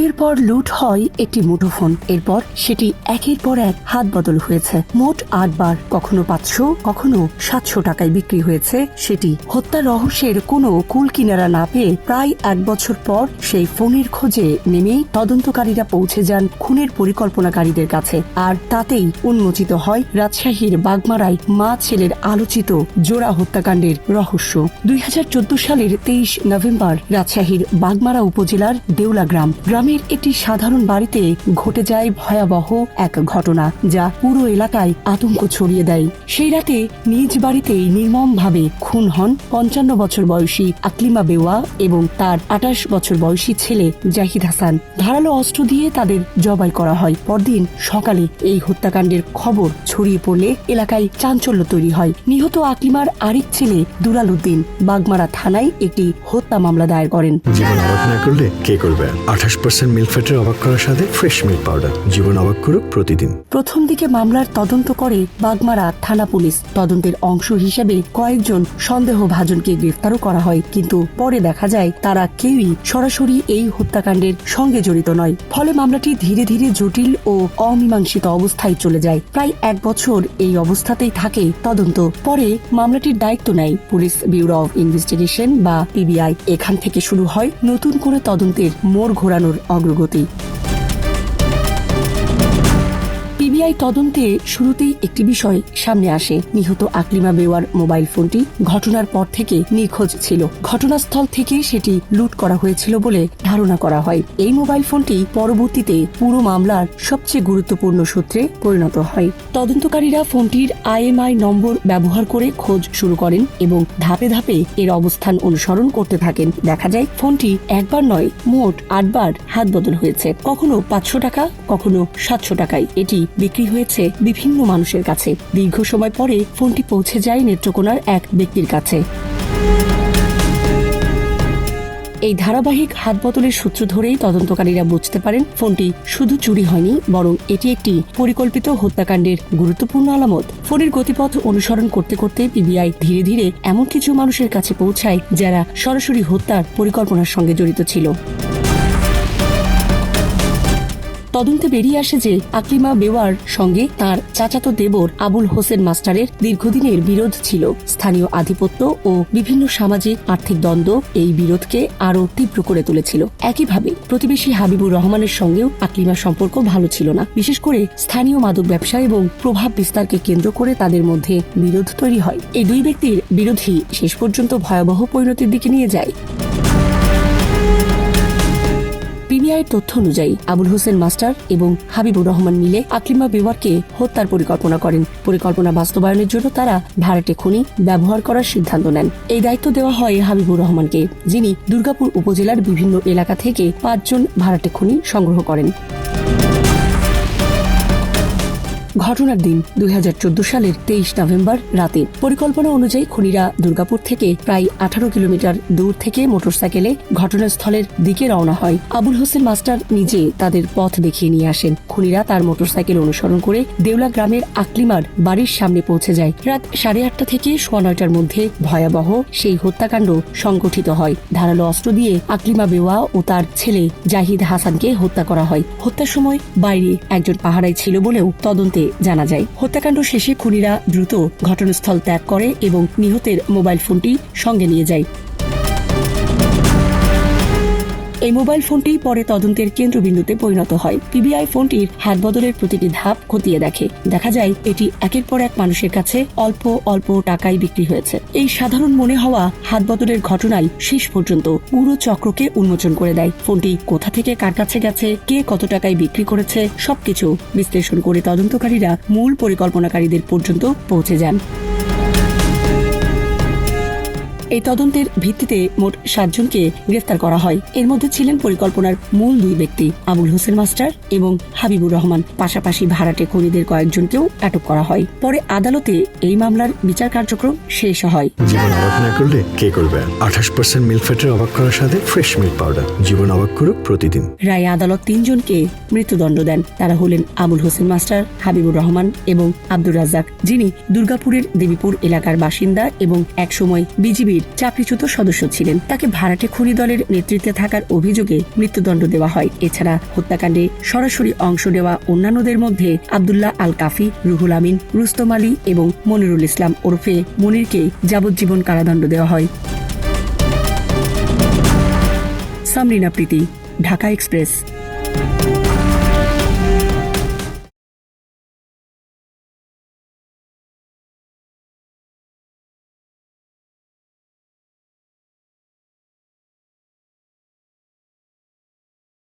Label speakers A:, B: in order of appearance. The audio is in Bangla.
A: খুনের পর লুট হয় একটি মুঠোফোন, এরপর সেটি একের পর এক হাত বদল হয়েছে। মোট 8 বার, কখনো 500, কখনো 700 টাকায় বিক্রি হয়েছে সেটি। হত্যার রহস্যের কোনো কুল কিনারা না পেয়ে প্রায় 1 বছর পর সেই ফোনের খোঁজে নেমেই তদন্তকারীরা পৌঁছে যান খুনের পরিকল্পনাকারীদের কাছে। আর তাতেই উন্মোচিত হয় রাজশাহীর বাগমারায় মা ছেলের আলোচিত জোড়া হত্যাকাণ্ডের রহস্য। 2014 সালের 23 নভেম্বর রাজশাহীর বাগমারা উপজেলার দেউলা গ্রামের একটি সাধারণ বাড়িতে ঘটে যায় ভয়াবহ এক ঘটনা, যা পুরো এলাকায় আতঙ্ক ছড়িয়ে দেয়। সেই রাতে নিজ বাড়িতেই নির্মমভাবে খুন হন 55 বছর বয়সী আকলিমা বেওয়া এবং তার 28 বছর বয়সী ছেলে জাহিদ হাসান। ধারালো অস্ত্র দিয়ে তাদের জবাই করা হয়। পরদিন সকালে এই হত্যাকাণ্ডের খবর ছড়িয়ে পড়লে এলাকায় চাঞ্চল্য তৈরি হয়। নিহত আকলিমার আরেক ছেলে দুলাল উদ্দিন বাগমারা থানায় একটি হত্যা মামলা দায়ের করেন।
B: জীবন অবাক না করলে কে করবে? 28% মিল্ক ফ্যাটের অবাক করার সাথে ফ্রেশ মিল্ক পাউডার। জীবন অবাক করুক প্রতিদিন।
A: প্রথম দিকে মামলার তদন্ত করে বাগমারা থানা পুলিশ। তদন্তের অংশ হিসেবে কয়েকজন সন্দেহভাজনকে গ্রেফতারও করা হয়, কিন্তু পরে দেখা যায় তারা কেউই সরাসরি এই হত্যাকাণ্ডের সঙ্গে জড়িত নয়। ফলে মামলাটি ধীরে ধীরে জটিল ও অমীমাংসিত অবস্থায় চলে যায়। প্রায় 1 বছর এই অবস্থাতেই থাকে তদন্ত। পরে মামলাটির দায়িত্ব নেয় পুলিশ ব্যুরো অব ইনভেস্টিগেশন বা পিবিআই। এখান থেকে শুরু হয় নতুন করে তদন্তের মোড় ঘোরানোর অগ্রগতি। পিবিআই তদন্তে শুরুতেই একটি বিষয় সামনে আসে। নিহত আকলিমা বেওয়ার মোবাইল ফোনটি ঘটনার পর থেকে নিখোঁজ ছিল। ঘটনাস্থল থেকে সেটি লুট করা হয়েছিল বলে ধারণা করা হয়। এই মোবাইল ফোনটি পরবর্তীতে পুরো মামলার সবচেয়ে গুরুত্বপূর্ণ সূত্রে পরিণত হয়। তদন্তকারীরা ফোনটির IMEI নম্বর ব্যবহার করে খোঁজ শুরু করেন এবং ধাপে ধাপে এর অবস্থান অনুসরণ করতে থাকেন। দেখা যায় ফোনটি একবার নয়, মোট 8 বার হাত বদল হয়েছে। কখনো 500 টাকা, কখনো 700 টাকায় এটি বিক্রি হয়েছে বিভিন্ন মানুষের কাছে। দীর্ঘ সময় পরে ফোনটি পৌঁছে যায় নেত্রকোনার এক ব্যক্তির কাছে। এই ধারাবাহিক হাত বদলের সূত্র ধরেই তদন্তকারীরা বুঝতে পারেন ফোনটি শুধু চুরি হয়নি, বরং এটি একটি পরিকল্পিত হত্যাকাণ্ডের গুরুত্বপূর্ণ আলামত। ফোনের গতিপথ অনুসরণ করতে করতে পিবিআই ধীরে ধীরে এমন কিছু মানুষের কাছে পৌঁছায় যারা সরাসরি হত্যার পরিকল্পনার সঙ্গে জড়িত ছিল। তদন্তে বেরিয়ে আসে যে আকলিমা বেওয়ার সঙ্গে তার চাচাতো দেবর আবুল হোসেন মাস্টারের দীর্ঘদিনের বিরোধ ছিল। স্থানীয় আধিপত্য ও বিভিন্ন সামাজিক আর্থিক দ্বন্দ্ব এই বিরোধকে আরো তীব্র করে তুলেছিল। একইভাবে প্রতিবেশী হাবিবুর রহমানের সঙ্গেও আকলিমার সম্পর্ক ভালো ছিল না। বিশেষ করে স্থানীয় মাদক ব্যবসা এবং প্রভাব বিস্তারকে কেন্দ্র করে তাদের মধ্যে বিরোধ তৈরি হয়। এই দুই ব্যক্তির বিরোধী শেষ পর্যন্ত ভয়াবহ পরিণতির দিকে নিয়ে যায়। পিবিআইয়ের তথ্য অনুযায়ী আবুল হোসেন মাস্টার এবং হাবিবুর রহমান মিলে আকলিমা বেওয়ারকে হত্যার পরিকল্পনা করেন। পরিকল্পনা বাস্তবায়নের জন্য তারা ভাড়াটে খুনি ব্যবহার করার সিদ্ধান্ত নেন। এই দায়িত্ব দেওয়া হয় হাবিবুর রহমানকে, যিনি দুর্গাপুর উপজেলার বিভিন্ন এলাকা থেকে 5 জন ভাড়াটে খুনি সংগ্রহ করেন। ঘটনার দিন 2014 সালের 23 নভেম্বর রাতে পরিকল্পনা অনুযায়ী খুনিরা দুর্গাপুর থেকে প্রায় 18 কিলোমিটার দূর থেকে মোটরসাইকেলে ঘটনাস্থলের দিকে রওনা হয়। আবুল হোসেন মাস্টার নিজে তাদের পথ দেখিয়ে নিয়ে আসেন। খুনিরা তার মোটরসাইকেল অনুসরণ করে দেউলা গ্রামের আকলিমার বাড়ির সামনে পৌঁছে যায়। রাত 8:30 থেকে 9:30টার মধ্যে ভয়াবহ সেই হত্যাকাণ্ড সংগঠিত হয়। ধারালো অস্ত্র দিয়ে আকলিমা বেওয়া ও তার ছেলে জাহিদ হাসানকে হত্যা করা হয়। হত্যার সময় বাইরে একজন পাহারায় ছিল বলেও তদন্তে জানা যায়। হত্যাকাণ্ড শেষে খুনিরা দ্রুত ঘটনাস্থল ত্যাগ করে এবং নিহতের মোবাইল ফোনটি সঙ্গে নিয়ে যায়। এই মোবাইল ফোনটি পরে তদন্তের কেন্দ্রবিন্দুতে পরিণত হয়। পিবিআই ফোনটির হাত বদলের প্রতিটি ধাপ খতিয়ে দেখে। দেখা যায় এটি একের পর এক মানুষের কাছে অল্প অল্প টাকায় বিক্রি হয়েছে। এই সাধারণ মনে হওয়া হাত বদলের ঘটনায় শেষ পর্যন্ত পুরো চক্রকে উন্মোচন করে দেয়। ফোনটি কোথা থেকে কার কাছে গেছে, কে কত টাকায় বিক্রি করেছে, সবকিছু বিশ্লেষণ করে তদন্তকারীরা মূল পরিকল্পনাকারীদের পর্যন্ত পৌঁছে যান। এই তদন্তের ভিত্তিতে মোট 7 জনকে গ্রেফতার করা হয়। এর মধ্যে ছিলেন পরিকল্পনার মূল 2 ব্যক্তি আবুল হোসেন মাস্টার এবং হাবিবুর রহমান। পাশাপাশি ভাড়াটে খুনিদের কয়েকজনকেও আটক করা হয়। পরে আদালতে এই মামলার বিচার কার্যক্রম শেষ হয়।
B: জীবন অবাক না করলে কে করবে? 28% মিল্ক ফ্যাটের অবাক করার সাথে ফ্রেশ মিল্ক পাউডার। জীবন অবাক করুক প্রতিদিন।
A: রায়ে আদালত 3 জনকে মৃত্যুদণ্ড দেন। তারা হলেন আবুল হোসেন মাস্টার, হাবিবুর রহমান এবং আব্দুর রাজ্জাক, যিনি দুর্গাপুরের দেবীপুর এলাকার বাসিন্দা এবং একসময় বিজিবি বিজিবির চাকরিচ্যুত সদস্য ছিলেন। তাকে ভাড়াটে খনি দলের নেতৃত্বে থাকার অভিযোগে মৃত্যুদণ্ড দেওয়া হয়। এছাড়া হত্যাকাণ্ডে সরাসরি অংশ নেওয়া অন্যান্যদের মধ্যে আব্দুল্লাহ আল কাফি, রুহুল আমিন, রুস্তম আলী এবং মনিরুল ইসলাম ওরফে মনিরকে যাবজ্জীবন কারাদণ্ড দেওয়া হয়। সামরিনা প্রীতি, ঢাকা এক্সপ্রেস।